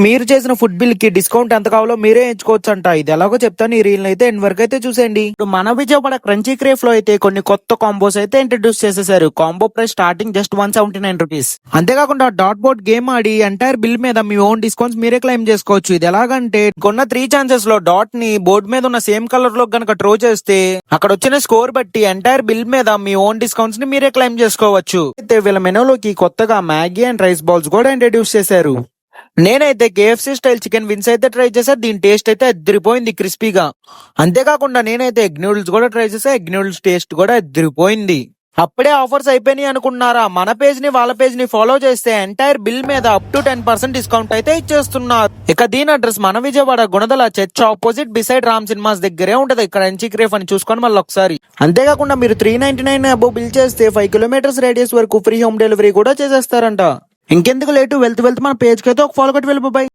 మీరు చేసిన food bill కి డిస్కౌంట్ ఎంత కావాలో మీరే ఎంచుకోవచ్చు అంట. ఇది ఎలాగో చెప్తాను, ఈ రీల్ అయితే ఎండ్ వరకు అయితే చూసేయండి. ఇప్పుడు మన విజయవాడ క్రంచీ క్రేఫ్ లో అయితే కొన్ని కొత్త కాంబోస్ అయితే ఇంట్రడ్యూస్ చేసేసారు. Combo price starting just 179 rupees. అంతేకాకుండా డాట్ బోర్డ్ గేమ్ ఆడి ఎంటైర్ బిల్ మీద మీ ఓన్ డిస్కౌంట్స్ మీరే క్లెయిమ్ చేసుకోవచ్చు. ఇది ఎలాగంటే కొన్న 3 ఛాన్సెస్ లో డాట్ ని బోర్డు మీద ఉన్న సేమ్ కలర్ లో గనక డ్రా చేస్తే అక్కడ వచ్చిన స్కోర్ బట్టి ఎంటైర్ బిల్ మీద మీ ఓన్ డిస్కౌంట్స్ ని మీరే క్లెయిమ్ చేసుకోవచ్చు. అయితే వీళ్ళ మెనూలోకి కొత్తగా మ్యాగీ అండ్ రైస్ బాల్స్ కూడా ఇంట్రడ్యూస్ చేశారు. నేనైతే కేఎఫ్సీ స్టైల్ చికెన్ విన్స్ అయితే ట్రై చేసా. దీని టేస్ట్ అయితే అదిరిపోయింది, క్రిస్పీగా. అంతేకాకుండా నేనైతే ఎగ్ నూడిల్స్ కూడా ట్రై చేసా. ఎగ్ నూడిల్స్ టేస్ట్ కూడా అదిరిపోయింది. అప్పుడే ఆఫర్స్ అయిపోయినాయి అనుకున్నారా? మన పేజ్ ని వాళ్ళ పేజ్ ని ఫాలో చేస్తే ఎంటైర్ బిల్ మీద అప్ టు 10% డిస్కౌంట్ అయితే ఇచ్చేస్తున్నారు. ఇక దీని అడ్రస్ మన Vijayawada Gunadala church opposite beside Ram cinemas దగ్గరే ఉంటది. ఇక్కడ క్రంచీ క్రేఫ్ అని చూసుకొని మళ్ళీ ఒకసారి. అంతేకాకుండా మీరు 399 అబౌవ్ బిల్ చేస్తే 5 కిలోమీటర్స్ రేడియస్ వరకు ఫ్రీ హోమ్ డెలివరీ కూడా చేసేస్తారంట. ఇంకెందుకు లేటు, వెళ్తూ మన పేజ్ కి అయితే ఒక ఫాలో కొట్టి వెళ్ళిపోయి.